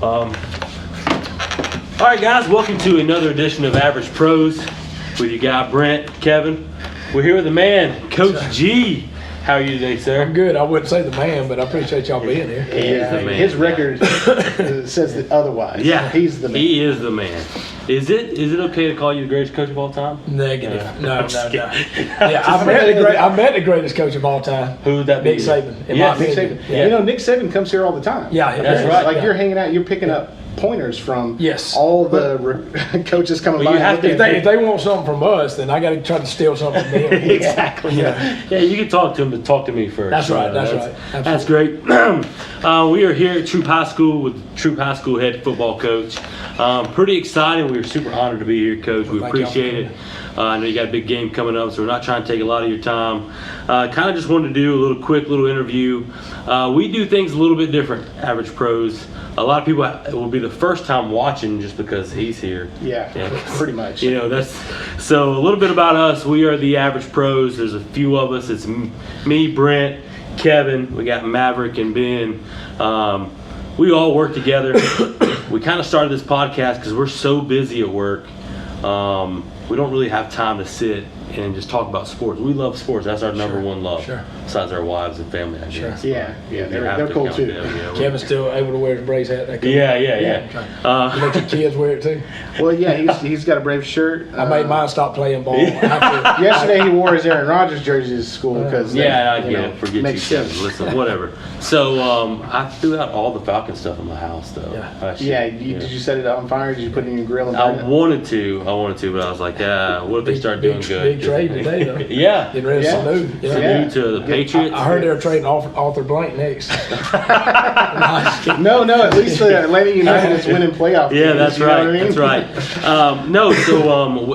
All right, guys, welcome to another edition of Average Pros with your guy Brent, Kevin. We're here with the man, Coach G. How are you today, sir? I'm good. I wouldn't say the man, but I appreciate y'all being here. He is the man. His record says that otherwise. Yeah, he's the man. He is the man. Is it okay to call you the greatest coach of all time? Negative. No. just Yeah, I met the greatest coach of all time. Who would that be? Nick Saban. Yeah, my Nick opinion. Saban. Yeah. You know, Nick Saban comes here all the time. Yeah, that's right. Like Yeah. you're hanging out, you're picking up pointers from Yes. all the coaches coming Well, by. you have to- If they want something from us, then I got to try to steal something from them. Exactly. Yeah. Yeah, you can talk to him, but talk to me first. That's right. That's right. That's great. We are here at Troup High School with Troup High School head football coach. Pretty exciting. We are super honored to be here, Coach. We Well, thank appreciate y'all. it. I know you got a big game coming up, so we're not trying to take a lot of your time. Kind of just wanted to do a little interview. We do things a little bit different, Average Pros. A lot of people, it will be the first time watching just because he's here. Yeah, pretty much. You know, that's so a little bit about us. We are the Average Pros. There's a few of us. It's me, Brent, Kevin. We got Maverick and Ben. We all work together. We kind of started this podcast because we're so busy at work. We don't really have time to sit and just talk about sports. We love sports. That's our number one love. Sure. Besides our wives and family, I guess. Yeah, You have they're to cool count too. them, yeah. Kevin's still able to wear his brace hat. That cool. Yeah. You let your kids wear it too. Well, yeah, he's got a Brave shirt. I made mine stop playing ball. Yesterday he wore his Aaron Rodgers jersey to school because Yeah, I get it. Forget makes you, Kevin. sense. Listen, whatever. So I threw out all the Falcon stuff in my house, though. Yeah. Did you set it on fire? Did you put it in your grill and I burn it? wanted to, but I was like, what if they start doing good? Big trade today, though. Yeah. Getting rid of Yeah. Sanu. Yeah. Sanu to the Patriots. I heard they were trading Arthur Blank next. No, at least Atlanta United is winning playoff Yeah, games, that's you know right. what I mean? That's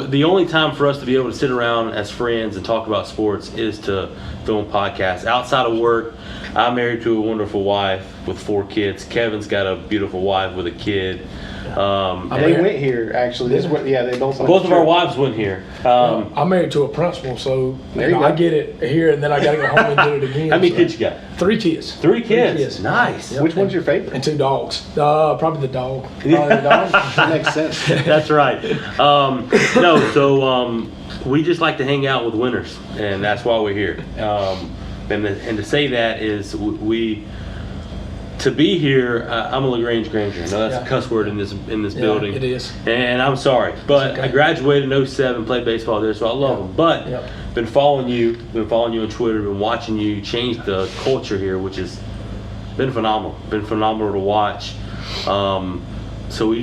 right. The only time for us to be able to sit around as friends and talk about sports is to film podcasts. Outside of work, I'm married to a wonderful wife with 4 kids. Kevin's got a beautiful wife with a kid. They went here actually. They both went. Both of our wives went here. I'm married to a principal, so There you I go. get it here, and then I got to go home and do it again. How many so. kids you got? 3 kids. 3 kids. Nice. Yep. Which one's your favorite? And 2 dogs. Probably the dog. Probably the dog. That makes sense. That's right. We just like to hang out with winners, and that's why we're here. And to say that is to be here. I'm a LaGrange Granger. I know that's a cuss word in this building. It is. And I'm sorry, but okay. I graduated in 07, played baseball there, so I love them. But been following you on Twitter, been watching you change the culture here, which has been phenomenal. Been phenomenal to watch. So we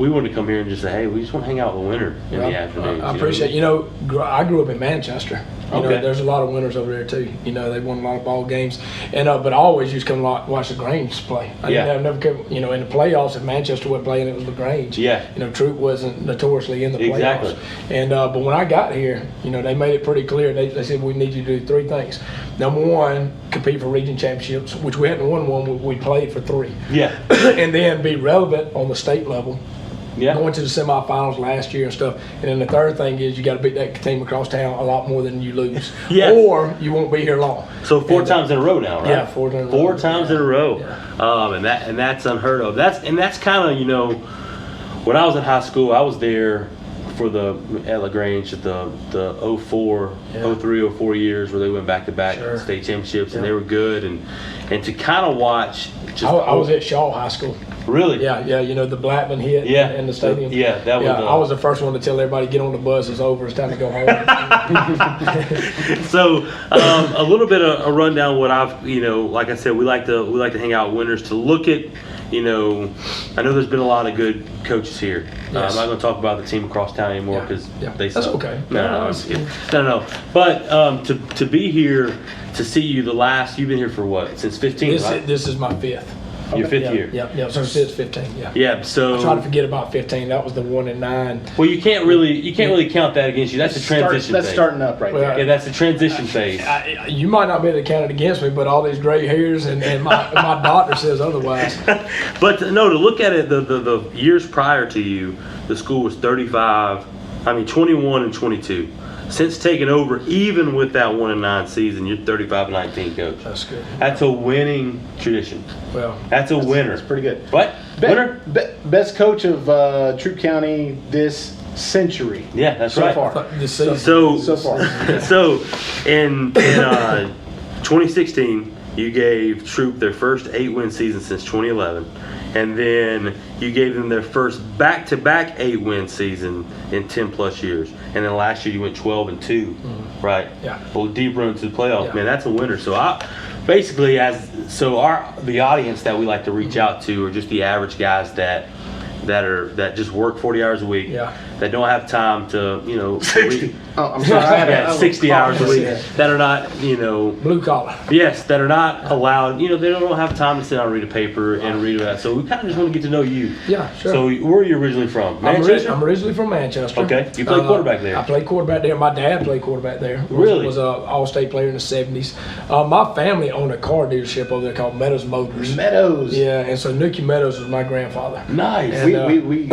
wanted to come here and just say, hey, we just want to hang out with a winner in the afternoon. I appreciate. I grew up in Manchester. Okay. There's a lot of winners over there too. They won a lot of ball games, and but I always used to come watch the Grange play. I never come. In the playoffs, if Manchester wasn't playing, it was LaGrange. Yeah. Troup wasn't notoriously in the playoffs. Exactly. And but when I got here, they made it pretty clear. They said we need you to do 3 things. Number 1, compete for region championships, which we hadn't won one. We played for 3. Yeah. And then be relevant on the state level. Yeah. Going to the semifinals last year and stuff. And then the third thing is you got to beat that team across town a lot more than you lose. Yes. Or you won't be here long. So 4 times in a row now, right? Yeah, 4 times in a row. 4 times in a row. Yeah. And that's unheard of. That's kind of, when I was in high school, I was there for at LaGrange at the 04, 03, 04 years where they went back-to-back state championships and they were good. And to kind of watch. I was at Shaw High School. Really? Yeah, the Blackman hit in the stadium. That was. I was the first one to tell everybody get on the bus. It's over. It's time to go home. So a little bit of a rundown. What I've like I said, we like to hang out with winners to look at. I know there's been a lot of good coaches here. Yes. I'm not going to talk about the team across town anymore because they suck. That's okay. No, I'm just kidding. No. But to be here to see you you've been here for what, since 15, right? This is my 5th. Your 5th year. Yeah. So it's 15. Yeah. Yeah. So I try to forget about 15. That was the 1 and 9. Well, you can't really count that against you. That's a transition That's phase. starting up right there. Yeah, that's a transition phase. You might not be able to count it against me, but all these gray hairs and my doctor says otherwise. But to look at it, the years prior to you, the school was 21 and 22. Since taking over, even with that 1-9 season, you're 35-19 coach. That's good. That's a winning tradition. Well, That's a winner. That's pretty good. But Winner? Best coach of Troup County this century. Yeah, that's so right. Far. So far. So in 2016, you gave Troup their first 8-win season since 2011, and then you gave them their first back-to-back 8-win season in 10 plus years. And then last year you went 12-2, right? Yeah. Well, deep run to the playoffs, Yeah. man. That's a winner. So basically, the audience that we like to reach out to are just the average guys that just work 40 hours a week. Yeah. That don't have time to, 60. Oh, I'm sorry. yeah, 60 hours a week. That are not, Blue collar. yes, that are not allowed. They don't have time to sit down and read a paper and read about. So we kind of just want to get to know you. Yeah, sure. So where are you originally from? I'm Manchester. originally from Manchester. Okay. You played quarterback there. I played quarterback there. My dad played quarterback there. Really? Was an all-state player in the 70s. My family owned a car dealership over there called Meadows Motors. Meadows. Yeah, and so Nookie Meadows was my grandfather. Nice. And, We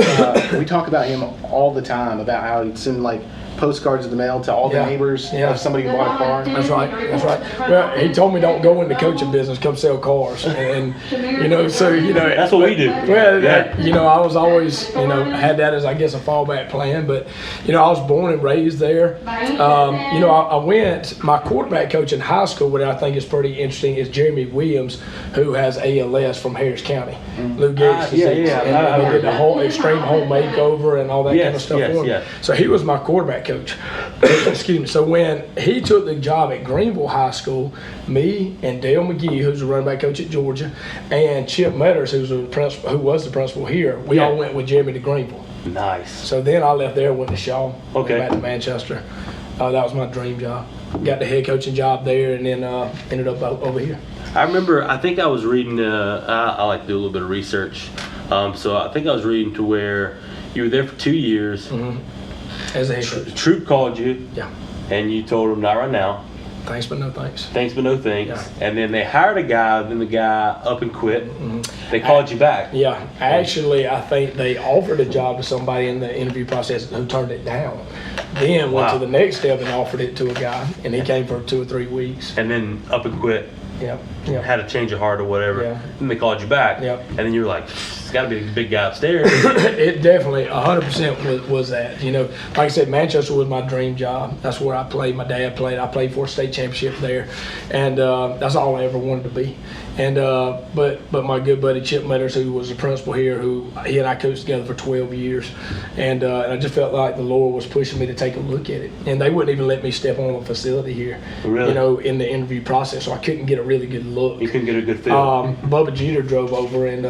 talk about him all the time about how he'd send like postcards in the mail to all the Yeah. neighbors Yeah. of somebody who bought a car. That's right. Well, he told me don't go into coaching business, come sell cars, and That's what we do. Well, Yeah. I was always had that as I guess a fallback plan, but I was born and raised there. I went my quarterback coach in high school. What I think is pretty interesting is Jeremy Williams, who has ALS from Harris County, Lou Gehrig's disease, and he did the whole extreme home makeover and all that kind of stuff for him. Yes. So he was my quarterback coach. Excuse me. So when he took the job at Greenville High School, me and Dale McGee, who's the running back coach at Georgia, and Chip Metters, who was the principal here, we all went with Jeremy to Greenville. Nice. So then I left there, went to Shaw, Okay. went back to Manchester. That was my dream job. Got the head coaching job there, and then ended up over here. I remember. I think I was reading. I like to do a little bit of research. So I think I was reading to where you were there for 2 years. As a head coach. Troup called you, Yeah. and you told him not right now. Thanks, but no thanks. Thanks, but no thanks. Yeah. And then they hired a guy. Then the guy up and quit. They called you back. Yeah, actually, I think they offered a job to somebody in the interview process who turned it down. Then went to the next step and offered it to a guy, and he came for 2 or 3 weeks. And then up and quit. Yeah. Had a change of heart or whatever. Yeah. And they called you back. Yep. And then you were like, it's got to be the big guy upstairs. It definitely 100% was that. Like I said, Manchester was my dream job. That's where I played. My dad played. I played for a state championship there, and that's all I ever wanted to be. And but my good buddy Chip Metters, who was the principal here, he and I coached together for 12 years, and I just felt like the Lord was pushing me to take a look at it. And they wouldn't even let me step on a facility here, Really? in the interview process, so I couldn't get a really good look. You couldn't get a good feel. Bubba Jeter drove over and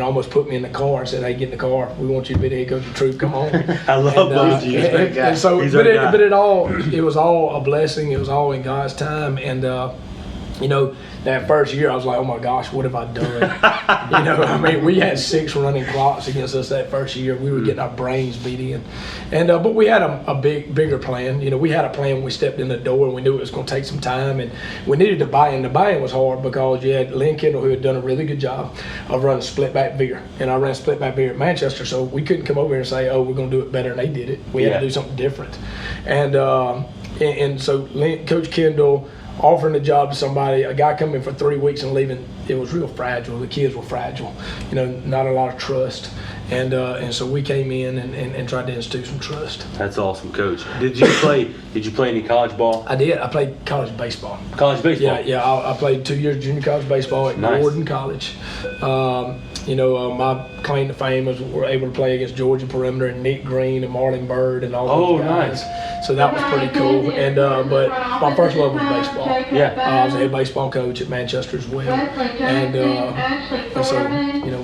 almost put me in the car and said, "Hey, get in the car. We want you to be the head coach of Troup. Come on." I love Bubba Jeter. And so, He's but our guy. it was all a blessing. It was all in God's time, and that first year I was like, "Oh my gosh, what have I done?" We had 6 running clocks against us that first year. We were getting our brains beat in, and but we had a bigger plan. We had a plan when we stepped in the door, and we knew it was going to take some time, and we needed to buy in. The buy-in was hard because you had Lynn Kendall, who had done a really good job of running split back veer, and I ran split back veer at Manchester, so we couldn't come over here and say, "Oh, we're going to do it better," and they did it. We had to do something different, and so Coach Kendall offering the job to somebody, a guy coming for 3 weeks and leaving, it was real fragile. The kids were fragile, not a lot of trust. And so we came in and tried to institute some trust. That's awesome, Coach. Did you play any college ball? I did. I played college baseball. College baseball? Yeah. I played 2 years junior college baseball at Gordon College. My claim to fame was we're able to play against Georgia Perimeter and Nick Green and Marlon Bird and all those guys. Nice. So that was pretty cool. And but my first love was baseball. Yeah. I was a head baseball coach at Manchester as well. And so,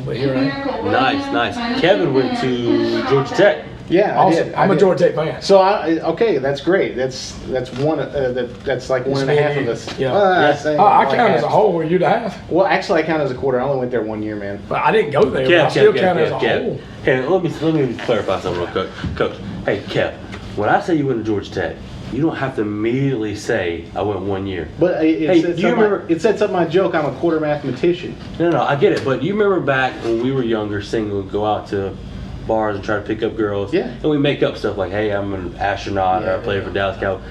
but here I am. Nice. Kevin went to Georgia Tech. Yeah, Awesome. I'm a Georgia Tech fan. So okay, that's great. That's one. That's like 1.5 of us. Yeah. I I count as a whole. Were you the half? Well, actually, I count as a quarter. I only went there 1 year, man. But I didn't go there. But I still count as a whole. Hey, let me clarify something real quick, Coach. Hey, Kev, when I say you went to Georgia Tech, you don't have to immediately say I went 1 year. But it sets up my joke. I'm a quarter mathematician. No, I get it. But you remember back when we were younger, we'd go out to bars and try to pick up girls. Yeah. And we make up stuff like, hey, I'm an astronaut or I play for Dallas Cowboys.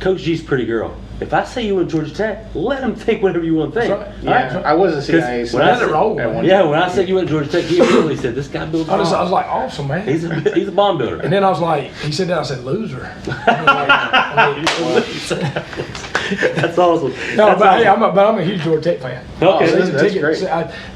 Coach G's a pretty girl. if I say you went to Georgia Tech, let them think whatever you want to think. That's right. Yeah, I was a CIA. So when I let it said- roll, at man. one Yeah, time. when I said you went to Georgia Tech, he immediately said, this guy builds I was bombs. like, awesome, man. He's a bomb builder. And then I was like, he said that, I said, loser. That's awesome. No, That's but, hey, awesome. I'm a huge Georgia Tech fan. Okay. Season That's ticket. great.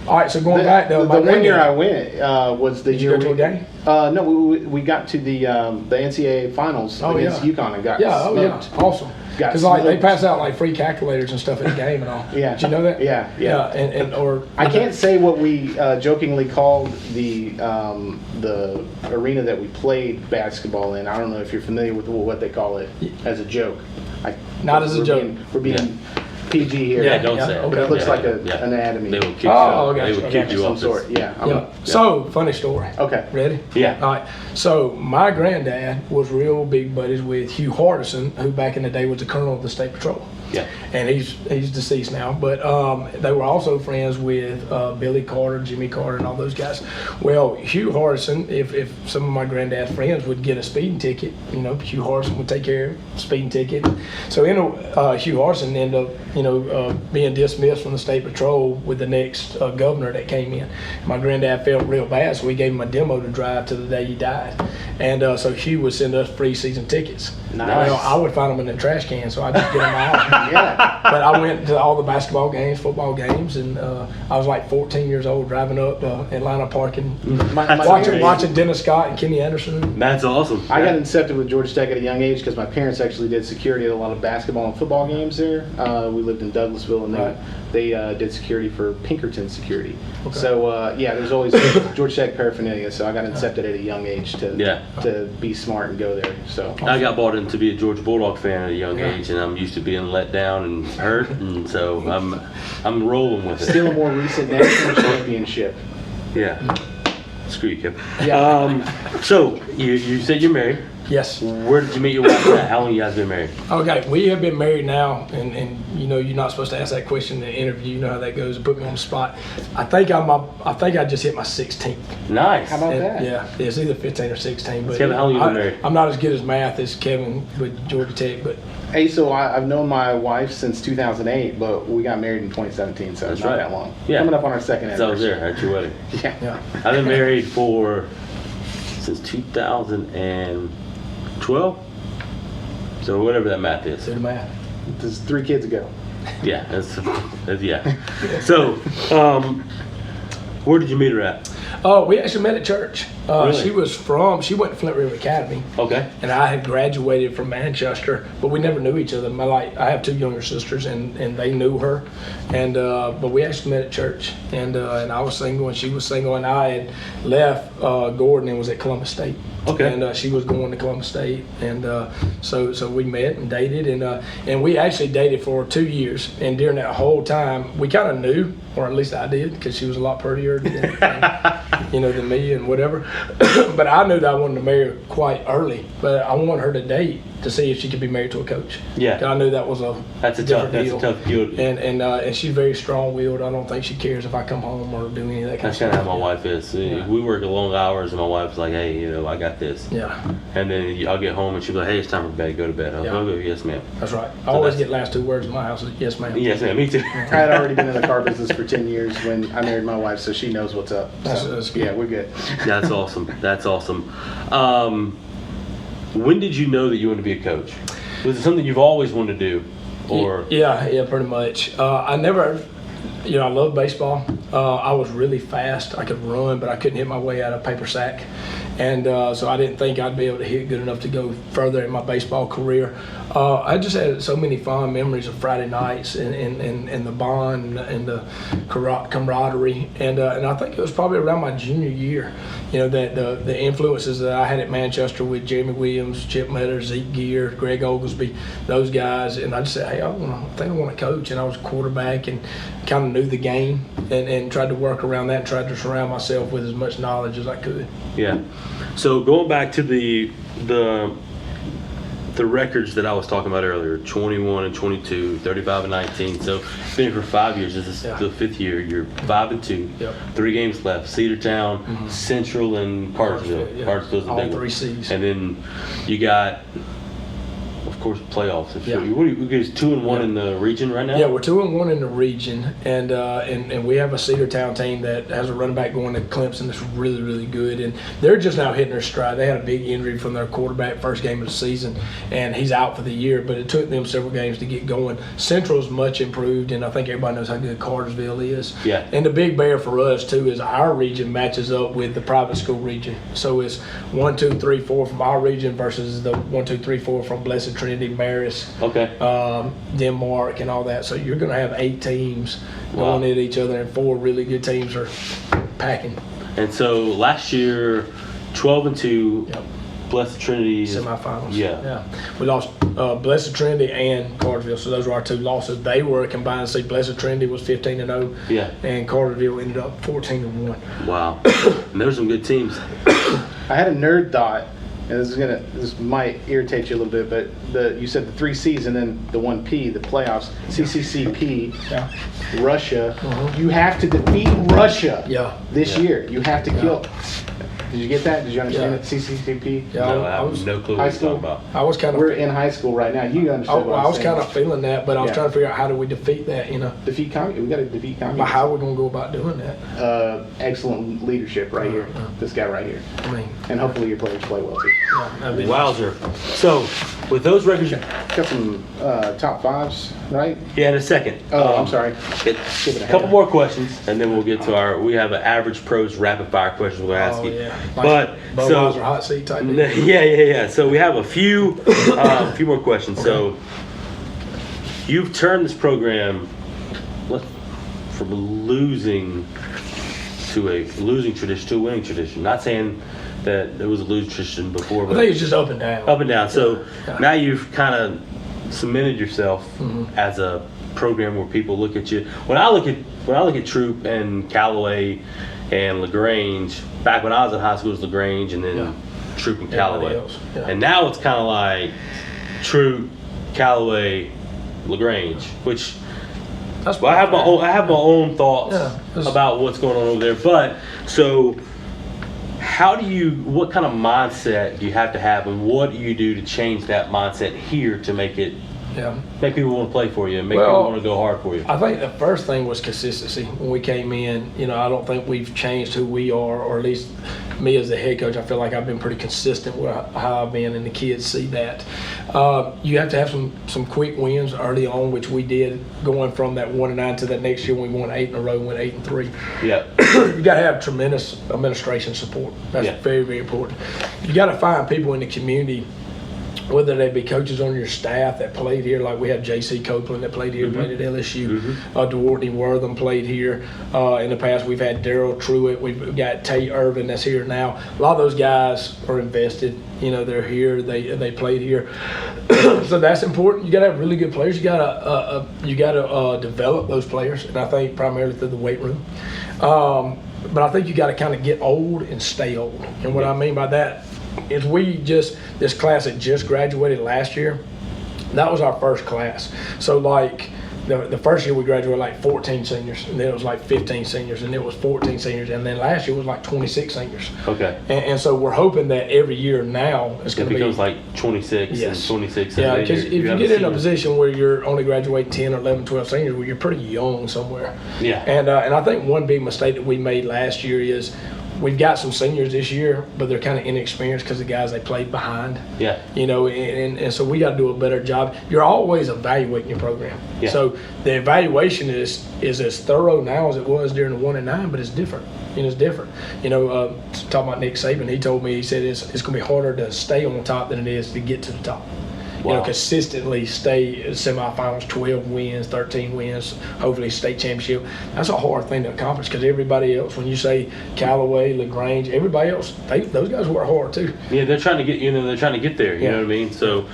All right, so going back The to my one year I granddad. went was the Did you year go to a game? No, we got to the NCAA finals Oh, against yeah. UConn and got Yeah, oh yeah, smoked. awesome. Got Because like they smoked. pass out like free calculators and stuff at the game and all. Yeah. Did you know that? Yeah. and or I can't say what we jokingly called the arena that we played basketball in. I don't know if you're familiar with what they call it as a joke. Not as a we're joke. We're being PG here. Yeah, don't say it. okay. But it looks Yeah, like yeah. an anatomy. They will kick Oh, you. gotcha, They will kick gotcha. you some off. sort. Yeah. Yeah. So funny story. Okay. Ready? Yeah. All right. So my granddad was real big buddies with Hugh Hardison, who back in the day was the colonel of the State Patrol. Yeah. And he's deceased now. But they were also friends with Billy Carter, Jimmy Carter, and all those guys. Well, Hugh Hardison, if some of my granddad's friends would get a speeding ticket, Hugh Hardison would take care of speeding ticket. So Hugh Hardison ended up, being dismissed from the State Patrol with the next governor that came in. My granddad felt real bad, so we gave him a demo to drive to the day he died. And so Hugh would send us free season tickets. Nice. Well, I would find them in the trash can, so I just get them out. Yeah. But I went to all the basketball games, football games, and I was like 14 years old driving up to Atlanta parking, My watching Dennis Scott and Kenny Anderson. That's awesome. I got incepted with Georgia Tech at a young age because my parents actually did security at a lot of basketball and football games there. We lived in Douglasville, and Right. they did security for Pinkerton Security. Okay. So there's always Georgia Tech paraphernalia. So I got incepted at a young age to be smart and go there. So I got bought in to be a Georgia Bulldog fan at a young Yeah. age, and I'm used to being let down and hurt, and so I'm rolling with it. still a more recent national championship. Yeah. Screw you, Kip. Yeah. So you said you're married. Yes. Where did you meet your wife at? How long you guys been married? Okay, we have been married now, and you're not supposed to ask that question in the interview. You know how that goes. Put me on the spot. I think I just hit my 16th. Nice. How about And, that? yeah, it's either 15 or 16. But Kevin, how long you been married? I'm not as good as math as Kevin with Georgia Tech, but Hey, so I've known my wife since 2008, but we got married in 2017, so That's it's not right. that long. Yeah. Coming up on our second So I was anniversary. there at your wedding. Yeah. yeah. I've been married since 2012. So whatever that math is. Do the math. There's 3 kids ago. Yeah, that's yeah. So, where did you meet her at? We actually met at church. Really? She went to Flint River Academy, Okay. and I had graduated from Manchester, but we never knew each other. I have 2 younger sisters, and they knew her, and but we actually met at church, and I was single and she was single, and I had left Gordon and was at Columbus State. Okay. And she was going to Columbus State, and so we met and dated, and we actually dated for 2 years, and during that whole time we kind of knew, or at least I did, because she was a lot prettier than me and whatever. But I knew that I wanted to marry her quite early, but I wanted her to date to see if she could be married to a coach. Yeah. 'Cause I knew that was a That's a different tough. deal. That's a tough deal. And she's very strong-willed. I don't think she cares if I come home or do any of that kind That's of kind of stuff. how my wife is. Yeah. We work long hours, and my wife's like, "Hey, I got this." Yeah, And then I'll get home, and she'll be like, "Hey, it's time for bed. Go to bed." I'll Yeah. go, "Yes, ma'am." that's right. I always that's- get last 2 words in my house. Yes, ma'am. Yes, ma'am. Me too. I had already been in the car business for 10 years when I married my wife, so she knows what's up. That's So, good. yeah, we're good. That's awesome. That's awesome. When did you know that you wanted to be a coach? Was it something you've always wanted to do, or Yeah, pretty much. I never, I love baseball. I was really fast. I could run, but I couldn't hit my way out of paper sack. And so I didn't think I'd be able to hit good enough to go further in my baseball career. I just had so many fond memories of Friday nights and the bond and the camaraderie. And I think it was probably around my junior year, that the influences that I had at Manchester with Jeremy Williams, Chip Metter, Zeke Gear, Greg Oglesby, those guys. And I just said, hey, I think I want to coach. And I was a quarterback and kind of knew the game and tried to work around that and tried to surround myself with as much knowledge as I could. yeah? So going back to the records that I was talking about earlier, 21 and 22, 35 and 19. So been here for 5 years. This is Yeah. the 5th year. You're 5-2. Yep. 3 games left. Cedartown, Central, and Cartersville. Yeah. Cartersville's the All big 3 one. C's. And then you got, of course, playoffs. Yeah. What are you guys 2-1 in the region right now? Yeah, we're 2-1 in the region, and we have a Cedartown team that has a running back going to Clemson that's really, really good, and they're just now hitting their stride. They had a big injury from their quarterback first game of the season, and he's out for the year, but it took them several games to get going. Central's much improved, and I think everybody knows how good Cartersville is. Yeah. And the big bear for us, too, is our region matches up with the private school region. So it's 1, 2, 3, 4 from our region versus the 1, 2, 3, 4 from Blessed Trinity, Marist, Okay. Denmark, and all that. So you're going to have 8 teams Wow. going at each other, and 4 really good teams are packing. And so last year, 12-2, Yep. Blessed Trinity. Semifinals. Yeah. We lost Blessed Trinity and Cartersville, so those were our 2 losses. They were a combined seed. Blessed Trinity was 15-0, Yeah. and Cartersville ended up 14-1. Wow. And there's some good teams. I had a nerd thought, and this might irritate you a little bit, but you said the 3 C's and then the 1 P, the playoffs, CCCP, Yeah. Russia. You have to defeat Russia Yeah. this Yeah. year. You have to kill. Did you get that? Did you understand Yeah. it? CCCP? Yeah, No, I I have was, no clue high what you're school? talking about. I was kind of. We're in high school right now. You understand what I I'm was saying. kind of feeling that, but I was Yeah. trying to figure out how do we defeat that, you know. Defeat communism. We got to defeat But communism. how are we going to go about doing that? Excellent leadership right here. This guy right here. I mean, And hopefully your players play well too. yeah, that'd be Wowzer. So, with those records, Got some top 5s, right? yeah, in a second. Oh, I'm sorry. A Skipping couple ahead. more questions, and then we'll get to we have an average pros rapid fire questions we'll ask Oh, you. yeah. But, Budweiser so, hot seat type deal. yeah. So we have a few more questions. So, you've turned this program from losing to a losing tradition to a winning tradition. Not saying that it was a losing tradition before, I but think it's just up and down. up and down. So Yeah. now you've kind of cemented yourself as a program where people look at you. When I look at Troup and Callaway and LaGrange, back when I was in high school, it was LaGrange and then Yeah. Troup and Everybody Callaway. else, yeah. And now it's kind of like Troup, Callaway, LaGrange, which That's well, I have my own thoughts Yeah, about what's going on over there. But so, what kind of mindset do you have to have, and what do you do to change that mindset here to make people want to play for you and make people want to go hard for you? I think the first thing was consistency. When we came in, you know, I don't think we've changed who we are, or at least me as the head coach. I feel like I've been pretty consistent with how I've been, and the kids see that. You have to have some quick wins early on, which we did, going from that 1-9 to that next year when we won 8 in a row, went 8-3. Yeah. You got to have tremendous administration support. That's Yeah. very, very important. You got to find people in the community, whether they be coaches on your staff that played here, like we have J.C. Copeland that played here, played at LSU. DeWartney Wortham played here. In the past, we've had Daryl Truitt. We've got Tate Irvin that's here now. A lot of those guys are invested. You know, they're here. They played here. So that's important. You got to have really good players. You got to develop those players, and I think primarily through the weight room. But I think you got to kind of get old and stay old. And what I mean by that is this class that just graduated last year, that was our first class. So like the first year we graduated like 14 seniors, and then it was like 15 seniors, and it was 14 seniors, and then last year was like 26 seniors. Okay. And so we're hoping that every year now it's It going to be becomes like 26 Yes. and 26. yeah, and then because if you have get in a senior. position where you're only graduating 10 or 11, 12 seniors, well, you're pretty young somewhere. Yeah. And I think one big mistake that we made last year is we've got some seniors this year, but they're kind of inexperienced because the guys they played behind. Yeah. You know, and so we got to do a better job. You're always evaluating your program. Yeah. So the evaluation is as thorough now as it was during the 1-9, but it's different. You know, it's different. You know, talking about Nick Saban, he said it's going to be harder to stay on the top than it is to get to the top. You know, Wow. consistently stay in semifinals, 12 wins, 13 wins, hopefully state championship. That's a hard thing to accomplish because everybody else, when you say Callaway, LaGrange, everybody else, those guys work hard too. Yeah, they're trying to get they're trying to get there. You Yeah. know what I mean? So,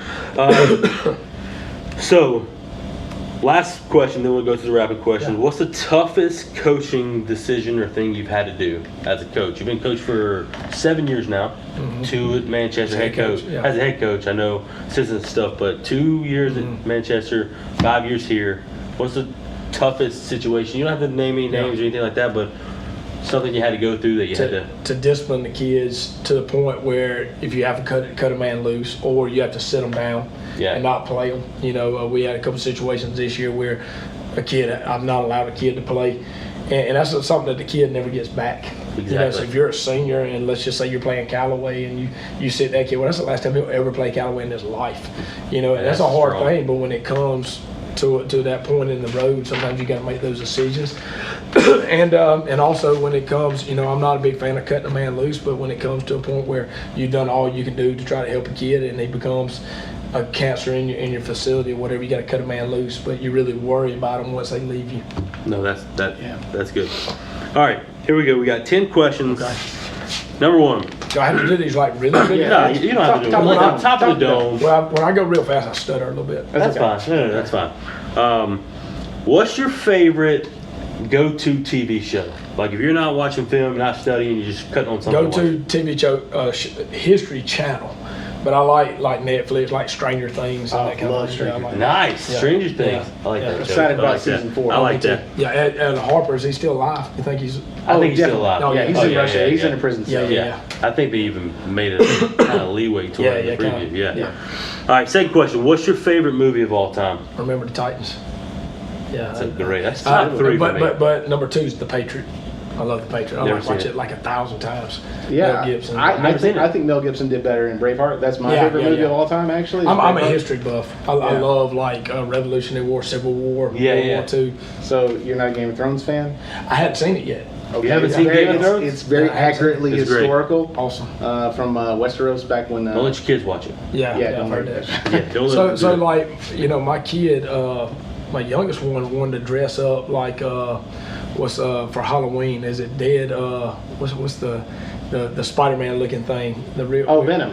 so last question, then we'll go to the rapid question. Yeah. What's the toughest coaching decision or thing you've had to do as a coach? You've been coach for 7 years now. 2 at Manchester, head coach. yeah. As a head coach, I know assistant stuff, but 2 years at Manchester, 5 years here. What's the toughest situation? You don't have to name any names or anything like that, but something you had to go through that you had to discipline the kids to the point where if you have to cut a man loose or you have to sit them down and not play them. You know, we had a couple situations this year where I've not allowed a kid to play, and that's something that the kid never gets back. Exactly. You know, so if you're a senior and let's just say you're playing Callaway and you sit that kid, well, that's the last time he'll ever play Callaway in his life. You know, and that's a hard thing, but when it comes to that point in the road, sometimes you got to make those decisions. and also when it comes, you know, I'm not a big fan of cutting a man loose, but when it comes to a point where you've done all you can do to try to help a kid and he becomes a cancer in your facility or whatever, you got to cut a man loose, but you really worry about them once they leave you. No, that's good. All right, here we go. We got 10 questions. Okay. Number 1. Do I have to do these like really good? No, you don't have to do it. Like top of the dome. Well, when I go real fast, I stutter a little bit. That's fine. No, that's fine. What's your favorite go-to TV show? Like if you're not watching film, not studying, you're just cutting on something. Go-to TV show, History Channel. But I like Netflix, like Stranger Things and that kind of thing. Nice. Stranger Things. I like that. Excited about season 4. I like that. Yeah, and Harper, is he still alive? You think he's? I think he's still alive. Oh, yeah, he's in Russia. He's in a prison cell. Yeah. I think they even made a kind of leeway to it in the preview. Yeah. All right, second question. What's your favorite movie of all time? Remember the Titans. Yeah. That's top 3 for me. But number 2 is The Patriot. I love The Patriot. I watch it like 1,000 times. Yeah, Mel Gibson. I think Mel Gibson did better in Braveheart. That's my favorite movie of all time, actually. I'm a history buff. I love like Revolutionary War, Civil War, World War II. So you're not a Game of Thrones fan? I hadn't seen it yet. Okay. You haven't seen Game of Thrones? It's very accurately historical. Awesome. From Westeros back when. Don't let your kids watch it. Yeah, don't heard let that. So like, you know, my kid, my youngest one wanted to dress up like for Halloween. Is it Dead? What's the Spider-Man looking thing? The real Venom.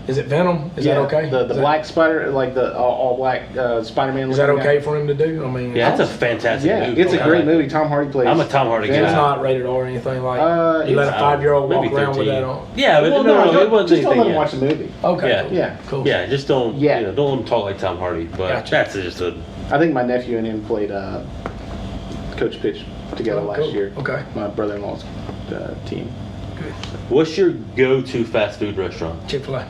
Is it Venom? Is that okay? The black spider, like the all black Spider-Man. Is that okay for him to do? I mean, yeah, it's a fantastic movie. It's a great movie. Tom Hardy plays. I'm a Tom Hardy guy. It's not rated R or anything like. You let a 5-year-old walk around with that on. Yeah, but no, it wasn't just don't anything let him watch the movie. Okay. Cool. Yeah, just don't. Don't let him talk like Tom Hardy. But that's just a. I think my nephew and him played coach pitch together last year. Okay. My brother-in-law's team. Good. What's your go-to fast food restaurant? Chick-fil-A.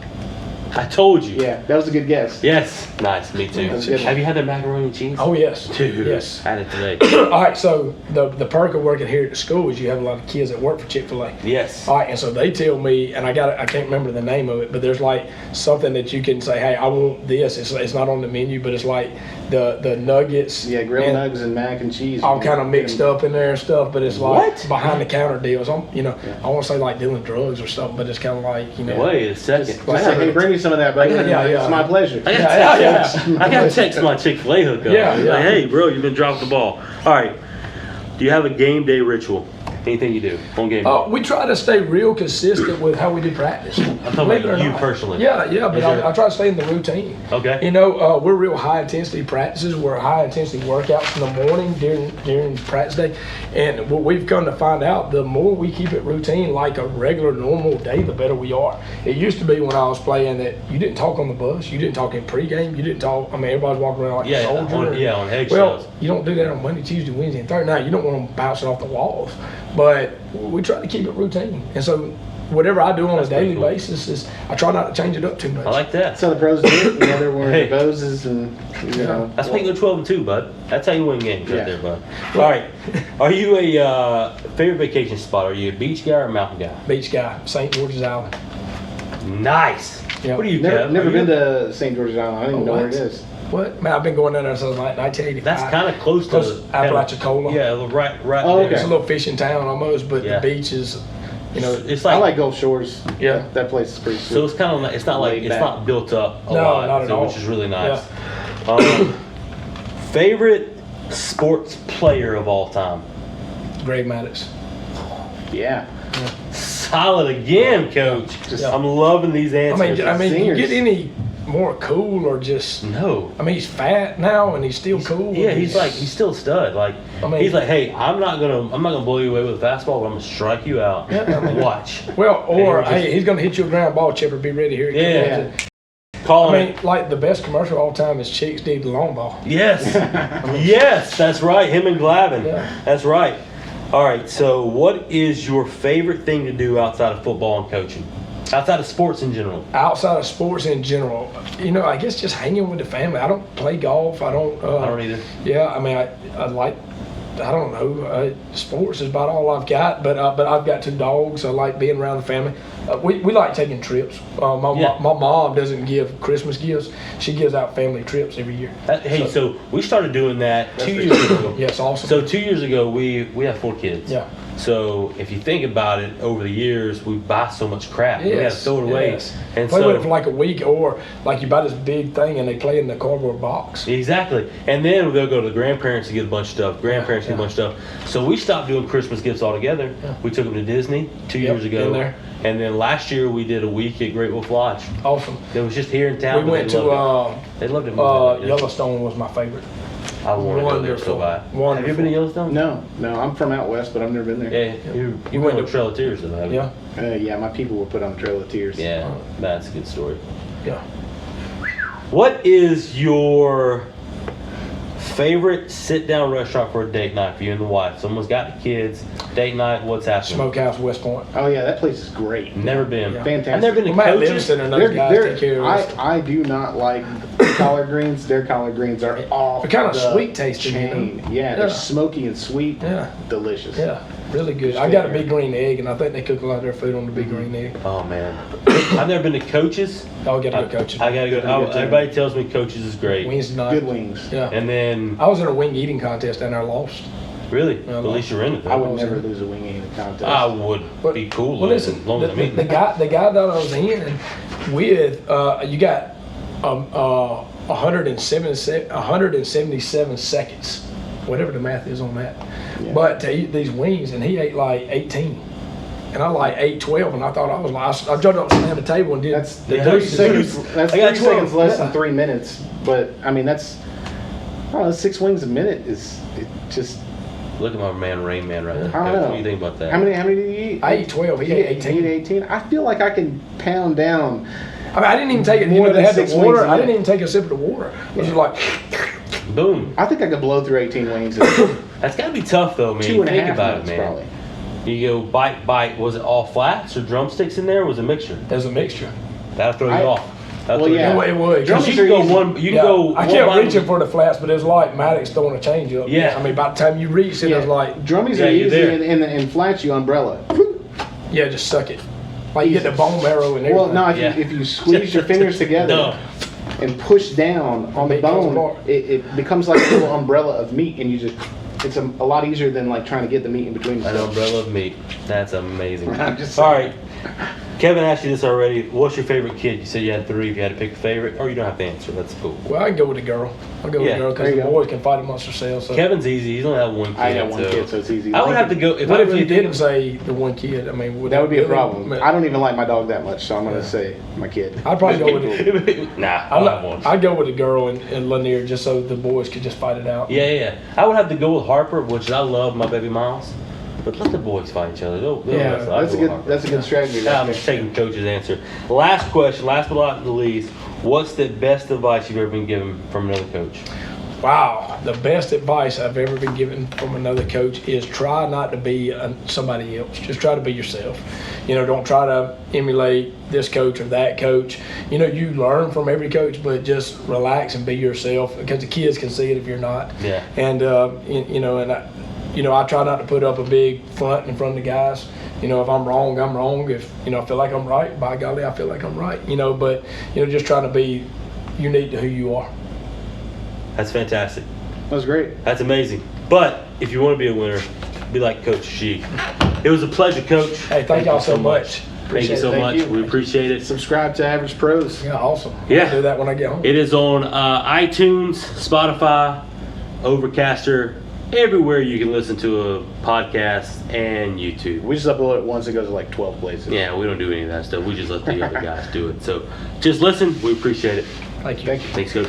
I told you. Yeah, that was a good guess. Yes. Nice. Me too. Have you had their macaroni and cheese? Oh, yes. Dude. Yes. Had it today. All right, so the perk of working here at the school is you have a lot of kids that work for Chick-fil-A. Yes. All right, and so they tell me, and I can't remember the name of it, but there's like something that you can say, hey, I want this. It's not on the menu, but it's like the nuggets. Yeah, grilled nuggets and mac and cheese. All kind of mixed up in there and stuff, but it's like behind the counter deals. I want to say like dealing drugs or something, but it's kind of like, Wait a second. Just say, hey, bring me some of that, buddy. It's my pleasure. I got to text my Chick-fil-A hookup. Like, hey, bro, you've been dropping the ball. All right. Do you have a game day ritual? Anything you do on game day? We try to stay real consistent with how we do practice. I'm talking about you personally. Yeah, but I try to stay in the routine. Okay. You know, we're real high intensity practices. We're high intensity workouts in the morning during practice day. And what we've come to find out, the more we keep it routine like a regular normal day, the better we are. It used to be when I was playing that you didn't talk on the bus, you didn't talk in pregame, you didn't talk. I mean, everybody's walking around like a soldier. On eggshells. Well, you don't do that on Monday, Tuesday, Wednesday, and Thursday. Now you don't want them bouncing off the walls. But we try to keep it routine. And so whatever I do on a daily basis is I try not to change it up too much. I like that. So the pros do it. They're wearing Boses and, That's why you go 12-2, bud. That's how you win games right there, bud. All right. Are you a favorite vacation spot? Are you a beach guy or a mountain guy? Beach guy, St. George's Island. Nice. Yep. What are you, Never been to St. George's Island. I don't even know where it is. What? Man, I've been going down there since like 1985. That's kind of close to Apalachicola. Yeah, right okay. It's a little fishing town almost, but the beach is, it's like I like Gulf Shores. Yeah, that place is pretty cool. So it's kind of like it's not built up a lot, not at all. Which is really nice. Yeah. Favorite sports player of all time? Greg Maddux. Yeah. Solid again, Coach. I'm loving these answers. I mean, you get any more cool or just no? I mean, he's fat now and he's still cool. Yeah, he's still a stud. Like he's like, hey, I'm not gonna blow you away with a fastball, but I'm gonna strike you out. Yeah, watch. Well, or hey, he's gonna hit you a ground ball chipper. Be ready here. Yeah. Like the best commercial of all time is Chicks Dig the Long Ball. Yes, yes, that's right. Him and Glavin. Yeah. That's right. All right, so what is your favorite thing to do outside of football and coaching? Outside of sports in general? Outside of sports in general, I guess just hanging with the family. I don't play golf. I don't either. Yeah, I mean, I like, I don't know, sports is about all I've got, but I've got 2 dogs. I like being around the family. We like taking trips. My mom doesn't give Christmas gifts. She gives out family trips every year. So we started doing that 2 years ago. Yeah, it's awesome. So 2 years ago, we have 4 kids. Yeah. So if you think about it, over the years, we buy so much crap. Yes, We have to throw it away. yes. And Play so, with it for like a week, or like you buy this big thing and they play in the cardboard box. Exactly. And then they'll go to the grandparents to get a bunch of stuff. Grandparents get a bunch of stuff. So we stopped doing Christmas gifts altogether. Yeah. We took them to Disney 2 Yep, years ago. been there. And then last year we did a week at Great Wolf Lodge. Awesome. It was just here in town. We but went they to loved it. They loved it. Yellowstone was my favorite. I want to go there so Wonderful. bad. Have you Wonderful. been to Yellowstone? No, I'm from out west, but I've never been there. Yeah. You You went went to to- Trail of Tears though, haven't you? Yeah, Yeah, my people were put on Trail of Tears. Yeah, that's a good story. yeah. What is your favorite sit-down restaurant for a date night for you and the wife? Someone's got the kids. Date night. What's happening? Smokehouse West Point. Oh yeah, that place is great. Never been. Yeah. Fantastic. I've never been to Matt Coach's. Livingston and those guys take care of us. I do not like collard greens. Their collard greens are off. They're kinda the sweet tasting, chain. Yeah, they're Yeah. smoky and sweet. Yeah. Delicious. Yeah, really good. I got a big green egg, and I think they cook a lot of their food on the big green egg. Oh man, I've never been to Coach's. I'll get a good coach. I gotta go. Good too. Everybody tells me Coach's is great. Wednesday night. Good wings. Yeah. And then I was in a wing eating contest and I lost. really, Yeah, at least you're in it. I Though. would never lose a wing eating contest. I would But- be cool. Well, listen, as long as I'm eating. the guy that I was in with, you got 177 seconds, whatever the math is on that. Yeah. But to eat these wings, and he ate like 18. And I like 8-12, and I thought I was like, I jumped up and slammed the table and did That's the 30 deuces. seconds. That's I got 30 seconds 12. less Yeah. than 3 minutes. But I mean, that's 6 wings a minute is it just. Look at my man, Rain Man, right there. I don't Coach, know. what do you think about that? How many did you eat? I ate 12. He ate 18. He ate 18. I feel like I can pound down. I mean, I didn't even take it. More They than had the 6 wings water. a I didn't minute. even take a sip of the water. It was just like, Boom. I think I could blow through 18 wings. That's gotta be tough though, man. 2.5 Think about minutes it, man. probably. You go bite. Was it all flats or drumsticks in there? Or was it a mixture? there's a mixture. That'll throw you I- off. That'll well, throw you yeah. off. It would. Because you Drumsticks can are go easy. one. You can Yeah, go. I one kept bite- reaching for the flats, but it was like Maddox throwing a change up. Yeah. I mean, by the time you reached it, it was like, drummies Yeah, are you're easy, there. and flats you umbrella. yeah, just suck it. Like you get the bone marrow and everything. Well, no, Yeah. if you squeeze your fingers together No. and push down on the Meat comes bone, apart. it becomes like a little umbrella of meat, and you just. It's a lot easier than like trying to get the meat in between. An umbrella of meat. That's amazing. I'm just All saying. right. Kevin asked you this already. What's your favorite kid? You said you had 3. If you had to pick a favorite, or you don't have to answer. That's cool. Well, I can go with a girl. I'll go with Yeah, a girl because there the you go. boys can fight amongst themselves. So. Kevin's easy. He's only had one kid. I got one so- kid, so it's easy. I would have to go. If What I if you really didn't say the one kid? I mean, That would be a really- problem. I don't even like my dog that much, so I'm gonna say my kid. I'd probably go with Nah, I'll have one. I'd go with a girl in Lanier just so the boys could just fight it out. Yeah. I would have to go with Harper, which I love my baby Miles. But let the boys fight each other. They'll Yeah, wrestle. I'd That's a go with good. Harper. That's a good strategy. Yeah, right I'm there. just taking Coach's answer. Last question, last but not the least. What's the best advice you've ever been given from another coach? Wow, the best advice I've ever been given from another coach is try not to be somebody else. Just try to be yourself. Don't try to emulate this coach or that coach. You learn from every coach, but just relax and be yourself because the kids can see it if you're not. Yeah. And I try not to put up a big front in front of the guys. If I'm wrong, I'm wrong. If I feel like I'm right, by golly, I feel like I'm right. But just trying to be unique to who you are. That's fantastic. That was great. That's amazing. But if you want to be a winner, be like Coach G. It was a pleasure, Coach. Hey, thank y'all so much. Thank you so Thank much. you. We appreciate it. Subscribe to Average Pros. Yeah, awesome. Yeah. I'll do that when I get home. It is on iTunes, Spotify, Overcaster, everywhere you can listen to a podcast, and YouTube. We just upload it once. It goes to like 12 places. Yeah, we don't do any of that stuff. We just let the other guys do it. So just listen. We appreciate it. Thank you. Thank you. Thanks, Coach.